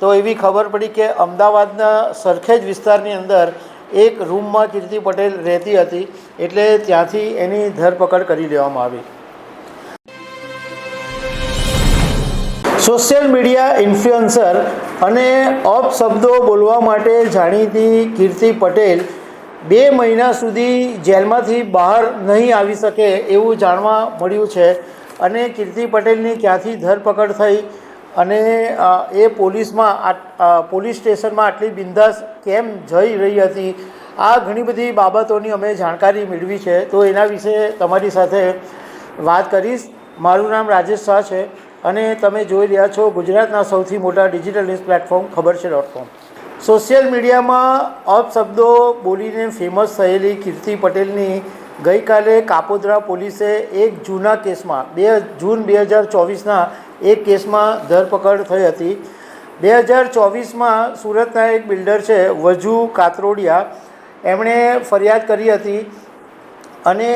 તો એવી ખબર પડી કે અમદાવાદના સરખેજ વિસ્તારની અંદર એક રૂમમાં કીર્તિ પટેલ રહેતી હતી, એટલે ત્યાંથી એની ધરપકડ કરી લેવામાં આવી। સોશિયલ મીડિયા ઇન્ફ્લુએન્સર અને અપશબ્દો બોલવા માટે જાણીતી કીર્તિ પટેલ 2 મહિના સુધી જેલમાંથી બહાર નહીં આવી શકે એવું જાણવા મળ્યું છે। અને કીર્તિ પટેલની ક્યાંથી ધરપકડ થઈ અને એ પોલીસ સ્ટેશનમાં આટલી બિંદાસ કેમ જઈ રહી હતી, આ ઘણી બધી બાબતોની અમે જાણકારી મેળવી છે, તો એના વિશે તમારી સાથે વાત કરીશ। મારું નામ રાજેશ શાહ છે અને તમે જોઈ રહ્યા છો ગુજરાતના સૌથી મોટા ડિજિટલ ન્યૂઝ પ્લેટફોર્મ ખબર છે.com। સોશિયલ મીડિયામાં અપશબ્દો બોલીને ફેમસ થયેલી કીર્તિ પટેલની ગઈકાલે કાપોદ્રા પોલીસે એક જૂના કેસમાં જૂન 2024ના એક કેસમાં ધરપકડ થઈ હતી। 2024માં સુરતના એક બિલ્ડર છે વજુ કાતરોડિયા, એમણે ફરિયાદ કરી હતી અને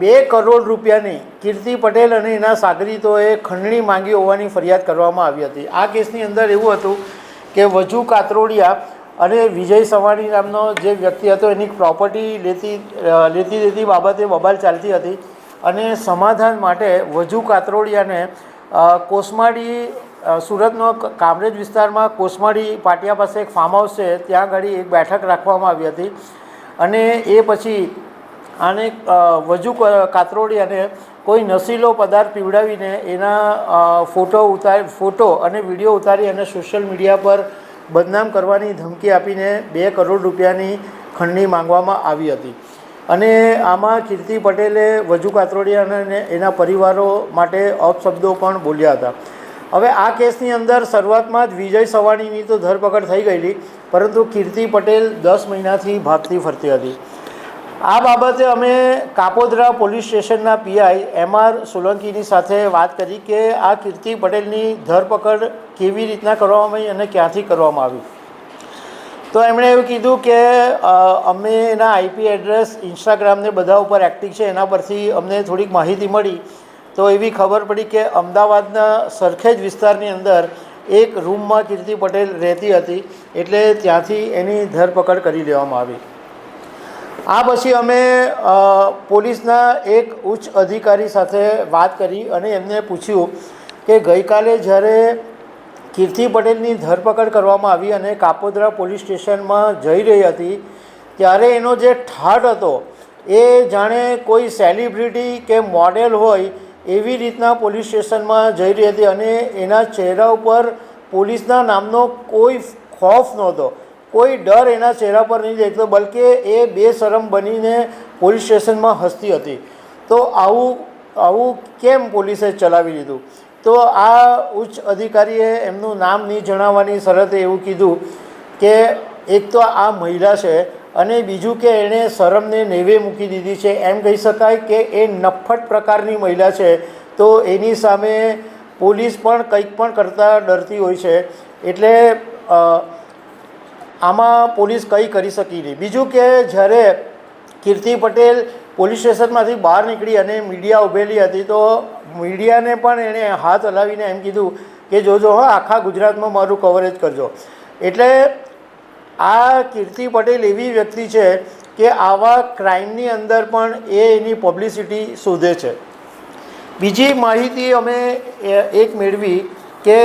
2 કરોડ રૂપિયાની કીર્તિ પટેલ અને એના સાગરીતોએ ખંડણી માંગી હોવાની ફરિયાદ કરવામાં આવી હતી। આ કેસની અંદર એવું હતું કે વજુ કાતરોડિયા અને વિજય સવાણી નામનો જે વ્યક્તિ હતો એની પ્રોપર્ટી લેતી દેતી બાબતે બબાલ ચાલતી હતી અને સમાધાન માટે વજુ કાતરોડિયાને કોસમાડી સુરતનો કામરેજ વિસ્તારમાં કોસમાડી પાટિયા પાસે એક ફાર્મ હાઉસ છે, ત્યાં આગળ એક બેઠક રાખવામાં આવી હતી અને એ પછી આને વજુ કાતરોડિયાને કોઈ નશીલો પદાર્થ પીવડાવીને એના ફોટો અને વિડીયો ઉતારી અને સોશિયલ મીડિયા પર બદનામ કરવાની ધમકી આપીને 2 કરોડ રૂપિયાની ખંડણી માંગવામાં આવી હતી। અને આમાં કીર્તિ પટેલે વજુ કાતરોડિયા અને એના પરિવારો માટે અપશબ્દો પણ બોલ્યા હતા। હવે આ કેસની અંદર શરૂઆતમાં જ વિજય સવાણીની તો ધરપકડ થઈ ગયેલી, પરંતુ કીર્તિ પટેલ 10 મહિનાથી ભાગતી ફરતી હતી। આ બાબતે અમે કાપોદ્રા પોલીસ સ્ટેશનના પીઆઈ MR સોલંકીની સાથે વાત કરી કે આ કીર્તિ પટેલની ધરપકડ કેવી રીતના કરવામાં આવી અને ક્યાંથી કરવામાં આવી। તો એમણે એવું કીધું કે અમે એના IP એડ્રેસ ઇન્સ્ટાગ્રામને બધા ઉપર એક્ટિવ છે, એના પરથી અમને થોડીક માહિતી મળી, તો એવી ખબર પડી કે અમદાવાદના સરખેજ વિસ્તારની અંદર એક રૂમમાં કીર્તિ પટેલ રહેતી હતી, એટલે ત્યાંથી એની ધરપકડ કરી લેવામાં આવી। આ પછી અમે પોલીસના એક ઉચ્ચ અધિકારી સાથે વાત કરી અને એમને પૂછ્યું કે ગઈકાલે જ્યારે કીર્તિ પટેલની ધરપકડ કરવામાં આવી અને કાપોદ્રા પોલીસ સ્ટેશનમાં જઈ રહી હતી, ત્યારે એનો જે ઠાઠ હતો એ જાણે કોઈ સેલિબ્રિટી કે મોડેલ હોય એવી રીતના પોલીસ સ્ટેશનમાં જઈ રહી હતી અને એના ચહેરા ઉપર પોલીસના નામનો કોઈ ખોફ નહોતો, કોઈ ડર એના ચહેરા પર નહીં દેખતો, બલકે એ બેશરમ બનીને પોલીસ સ્ટેશનમાં હસતી હતી। તો આવું કેમ પોલીસે ચલાવી લીધું? તો આ ઉચ્ચ અધિકારીએ એમનું નામ નહીં જણાવવાની શરતે એવું કીધું કે એક તો આ મહિલા છે અને બીજું કે એણે શરમને નેવે મૂકી દીધી છે, એમ કહી શકાય કે એ નફ્ફટ પ્રકારની મહિલા છે, તો એની સામે પોલીસ પણ કંઈક પણ કરતાં ડરતી હોય છે, એટલે આમાં પોલીસ કંઈ કરી શકી નહીં। બીજું કે જ્યારે કીર્તિ પટેલ પોલીસ સ્ટેશનમાંથી બહાર નીકળી અને મીડિયા ઊભેલી હતી, તો મીડિયાને પણ એણે હાથ હલાવીને એમ કીધું કે જોજો આખા ગુજરાતમાં મારું કવરેજ કરજો। એટલે આ કીર્તિ પટેલ એવી વ્યક્તિ છે કે આવા ક્રાઇમની અંદર પણ એની પબ્લિસિટી શોધે છે। બીજી માહિતી અમે એક મેળવી કે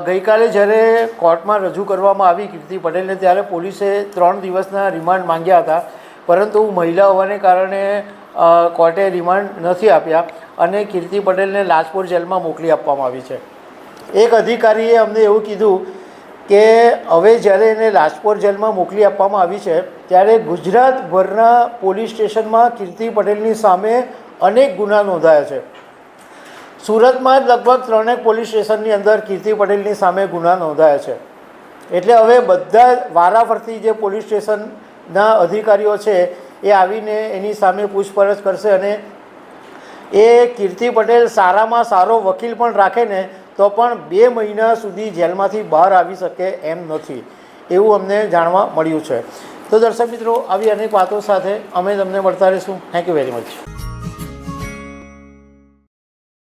ગઈકાલે જ્યારે કોર્ટમાં રજૂ કરવામાં આવી કીર્તિ પટેલને, ત્યારે પોલીસે 3 દિવસના રિમાન્ડ માંગ્યા હતા, પરંતુ મહિલા હોવાને કારણે કોર્ટે રિમાન્ડ નથી આપ્યા અને કીર્તિ પટેલને લાજપોર જેલમાં મોકલી આપવામાં આવી છે। એક અધિકારીએ અમને એવું કીધું કે હવે જ્યારે એને લાજપોર જેલમાં મોકલી આપવામાં આવી છે, ત્યારે ગુજરાતભરના પોલીસ સ્ટેશનમાં કીર્તિ પટેલની સામે અનેક ગુના નોંધાયા છે। સુરતમાં જ લગભગ 3 પોલીસ સ્ટેશનની અંદર કીર્તિ પટેલની સામે ગુના નોંધાયા છે, એટલે હવે બધા વારાફરતી જે પોલીસ સ્ટેશનના અધિકારીઓ છે એ આવીને એની સામે પૂછપરછ કરશે અને એ કીર્તિ પટેલ સારામાં સારો વકીલ પણ રાખે ને તો પણ 2 મહિના સુધી જેલમાંથી બહાર આવી શકે એમ નથી, એવું અમને જાણવા મળ્યું છે। તો દર્શક મિત્રો, આવી અનેક વાતો સાથે અમે તમને મળતા રહીશું। Thank you very much.